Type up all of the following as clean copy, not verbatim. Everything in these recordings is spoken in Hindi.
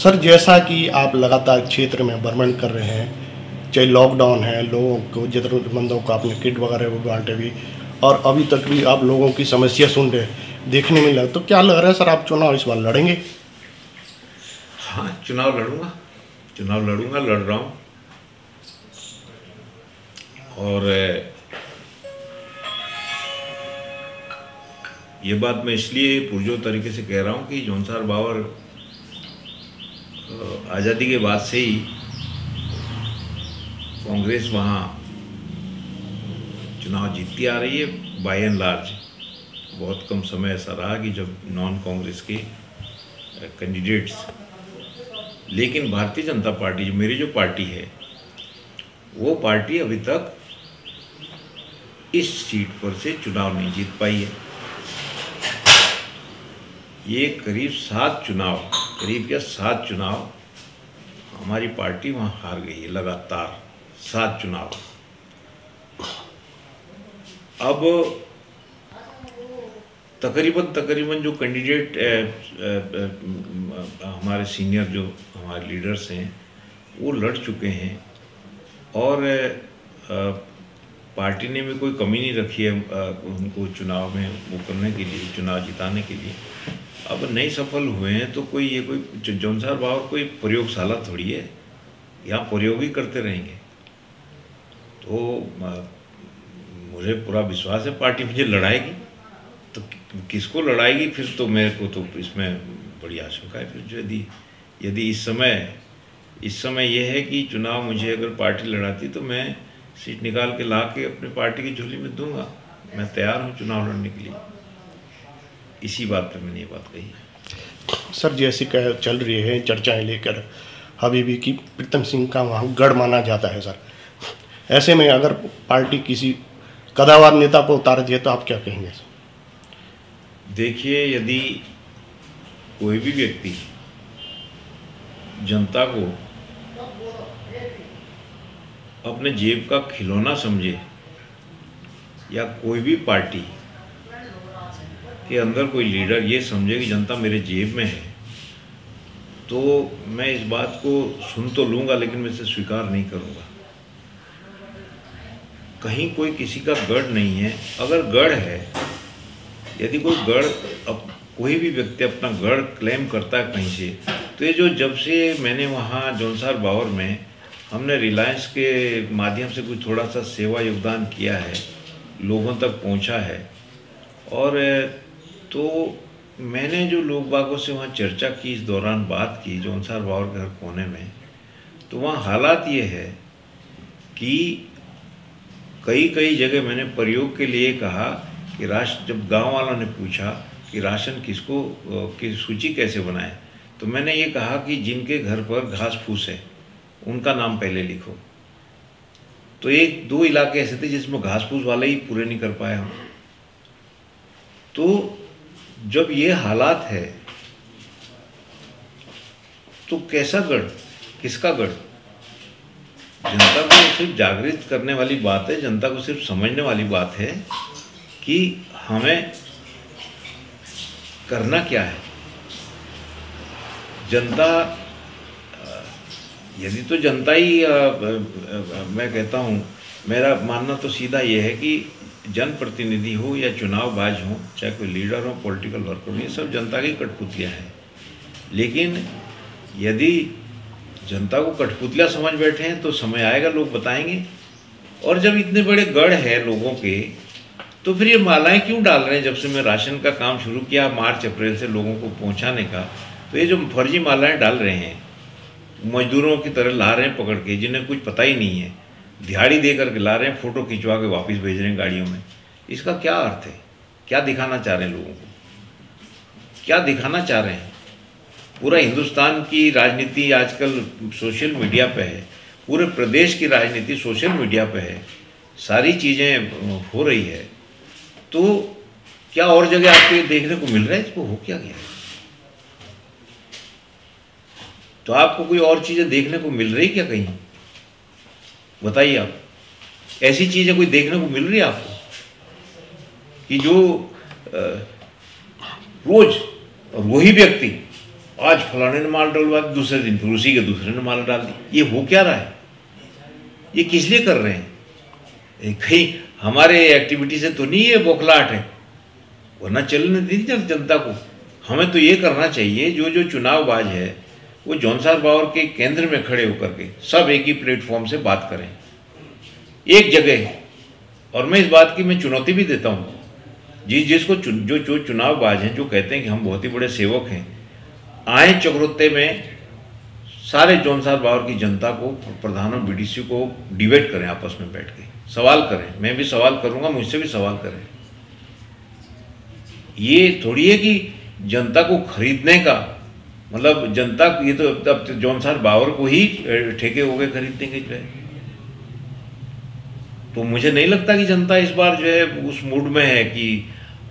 सर, जैसा कि आप लगातार क्षेत्र में भ्रमण कर रहे हैं, चाहे लॉकडाउन है, लोगों को ज़रूरतमंदों को आपने किट वगैरह वो बांटे भी, और अभी तक भी आप लोगों की समस्या सुन रहे हैं, देखने में लगा, तो क्या लग रहा है सर, आप चुनाव इस बार लड़ेंगे? हाँ, चुनाव लड़ूंगा, लड़ रहा हूँ। और ये बात मैं इसलिए पुरजोर तरीके से कह रहा हूँ कि जौनसार बावर आज़ादी के बाद से ही कांग्रेस वहाँ चुनाव जीतती आ रही है बाय एंड लार्ज। बहुत कम समय ऐसा रहा कि जब नॉन कांग्रेस के कैंडिडेट्स, लेकिन भारतीय जनता पार्टी जो मेरी जो पार्टी है वो पार्टी अभी तक इस सीट पर से चुनाव नहीं जीत पाई है। ये करीब 7 चुनाव हमारी पार्टी वहाँ हार गई है, लगातार 7 चुनाव। अब तकरीबन जो कैंडिडेट हमारे सीनियर जो हमारे लीडर्स हैं वो लड़ चुके हैं, और पार्टी ने भी कोई कमी नहीं रखी है उनको चुनाव में वो करने के लिए, चुनाव जिताने के लिए। अब नहीं सफल हुए हैं तो कोई जौनसार बावर कोई प्रयोगशाला थोड़ी है, यहाँ प्रयोग ही करते रहेंगे। तो मुझे पूरा विश्वास है पार्टी मुझे लड़ाएगी। तो किसको लड़ाएगी फिर, तो मेरे को तो इसमें बड़ी आशंका है। फिर यदि इस समय यह है कि चुनाव मुझे अगर पार्टी लड़ाती तो मैं सीट निकाल के ला के अपनी पार्टी की झोली में दूंगा। मैं तैयार हूँ चुनाव लड़ने के लिए। इसी बात पर मैंने ये बात कही है। सर, जैसी चल रही है चर्चाएं लेकर हबीबी की, प्रीतम सिंह का वहाँ गढ़ माना जाता है सर, ऐसे में अगर पार्टी किसी कदावर नेता को उतारती है तो आप क्या कहेंगे सर? देखिए, यदि कोई भी व्यक्ति जनता को अपने जेब का खिलौना समझे, या कोई भी पार्टी के अंदर कोई लीडर ये समझे कि जनता मेरे जेब में है, तो मैं इस बात को सुन तो लूँगा लेकिन मैं इसे स्वीकार नहीं करूँगा। कहीं कोई किसी का गढ़ नहीं है। अगर गढ़ है, यदि कोई भी व्यक्ति अपना गढ़ क्लेम करता है कहीं से, तो ये जो जब से मैंने वहाँ जौनसार बावर में हमने रिलायंस के माध्यम से कुछ थोड़ा सा सेवा योगदान किया है, लोगों तक पहुँचा है, और तो मैंने जो लोग बागों से वहाँ चर्चा की, इस दौरान बात की जौनसार बावर के हर कोने में, तो वहाँ हालात ये है कि कई जगह मैंने प्रयोग के लिए कहा कि जब गांव वालों ने पूछा कि राशन किसको की सूची कैसे बनाएं, तो मैंने ये कहा कि जिनके घर पर घास फूस है उनका नाम पहले लिखो। तो 1-2 इलाके ऐसे थे जिसमें घास फूस वाले ही पूरे नहीं कर पाए हम। तो जब ये हालात है तो कैसा गढ़, किसका गढ़? जनता को सिर्फ जागृत करने वाली बात है, जनता को सिर्फ समझने वाली बात है कि हमें करना क्या है। जनता, यदि तो जनता ही मैं कहता हूँ, मेरा मानना तो सीधा ये है कि जनप्रतिनिधि हो या चुनावबाज हो, चाहे कोई लीडर हो, पॉलिटिकल वर्कर हो, ये सब जनता की कठपुतलियाँ हैं। लेकिन यदि जनता को कठपुतलियाँ समझ बैठे हैं तो समय आएगा लोग बताएंगे। और जब इतने बड़े गढ़ है लोगों के, तो फिर ये मालाएं क्यों डाल रहे हैं? जब से मैं राशन का काम शुरू किया मार्च अप्रैल से लोगों को पहुंचाने का, तो ये जो फर्जी मालाएं डाल रहे हैं, मजदूरों की तरह ला रहे हैं पकड़ के, जिन्हें कुछ पता ही नहीं है, दिहाड़ी दे करके ला रहे हैं, फ़ोटो खिंचवा के वापस भेज रहे हैं गाड़ियों में। इसका क्या अर्थ है? क्या दिखाना चाह रहे हैं लोगों को? क्या दिखाना चाह रहे हैं? पूरा हिंदुस्तान की राजनीति आजकल सोशल मीडिया पे है, पूरे प्रदेश की राजनीति सोशल मीडिया पे है, सारी चीज़ें हो रही है। तो क्या और जगह आपको ये देखने को मिल रहा है? इसको हो क्या गया है? तो आपको कोई और चीज़ें देखने को मिल रही क्या कहीं? बताइए आप, ऐसी चीज़ें कोई देखने को मिल रही है आपको कि जो रोज वही व्यक्ति आज फलाने ने माल डलवा दी, दूसरे दिन फिर उसी के दूसरे ने माल डाल दी। ये हो क्या रहा है? ये किस लिए कर रहे हैं? कहीं हमारे एक्टिविटी से तो नहीं ये बौखलाहट है, वरना चलने दीजिए जनता को। हमें तो ये करना चाहिए, जो चुनावबाज है वो जौनसार बावर के केंद्र में खड़े होकर के सब एक ही प्लेटफॉर्म से बात करें, एक जगह। और मैं इस बात की मैं चुनौती भी देता हूँ जिसको जो चुनावबाज हैं, जो कहते हैं कि हम बहुत ही बड़े सेवक हैं, आए चक्रोत्ते में सारे जौनसार बावर की जनता को, प्रधानों बीडीसी को डिबेट करें, आपस में बैठ के सवाल करें। मैं भी सवाल करूंगा, मुझसे भी सवाल करें। ये थोड़ी है कि जनता को खरीदने का मतलब जनता, ये तो अब जौनसार बावर को ही ठेके हो गए खरीद देंगे जो है। तो मुझे नहीं लगता कि जनता इस बार जो है उस मूड में है कि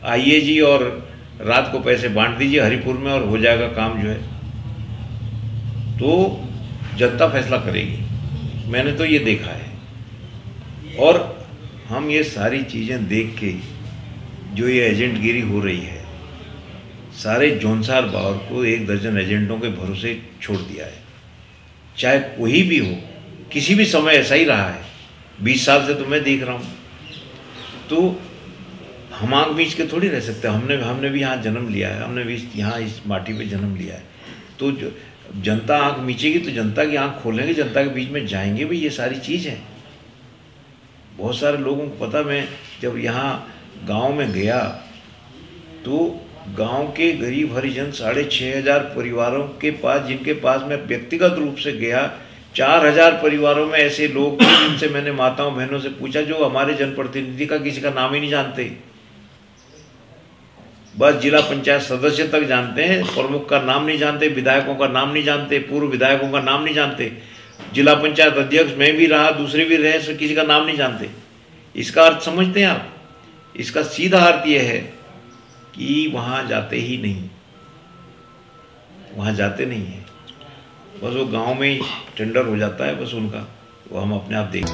आइए जी और रात को पैसे बांट दीजिए हरिपुर में और हो जाएगा काम जो है। तो जनता फैसला करेगी, मैंने तो ये देखा है। और हम ये सारी चीज़ें देख के जो ये एजेंटगिरी हो रही है, सारे जौनसार बावर को 1 दर्जन एजेंटों के भरोसे छोड़ दिया है। चाहे कोई भी हो, किसी भी समय ऐसा ही रहा है, 20 साल से तो मैं देख रहा हूँ। तो हम आँख मीच के थोड़ी रह सकते। हमने भी यहाँ जन्म लिया है, हमने भी यहाँ इस माटी पे जन्म लिया है। तो जनता आँख मीचेगी तो जनता की आँख खोलेंगे, जनता के बीच में जाएंगे भी। ये सारी चीज़ है। बहुत सारे लोगों को पता, मैं जब यहाँ गांव में गया तो गांव के गरीब हरिजन 6,500 परिवारों के पास, जिनके पास मैं व्यक्तिगत रूप से गया, 4,000 परिवारों में ऐसे लोग थे जिनसे मैंने माताओं बहनों से पूछा जो हमारे जनप्रतिनिधि का किसी का नाम ही नहीं जानते। बस जिला पंचायत सदस्य तक जानते हैं, प्रमुख का नाम नहीं जानते, विधायकों का नाम नहीं जानते, पूर्व विधायकों का नाम नहीं जानते। जिला पंचायत अध्यक्ष मैं भी रहा, दूसरे भी रहे, तो किसी का नाम नहीं जानते। इसका अर्थ समझते हैं आप? इसका सीधा अर्थ यह है कि वहाँ जाते ही नहीं, वहाँ जाते नहीं हैं। बस वो गांव में ही टेंडर हो जाता है, बस उनका, वो हम अपने आप देख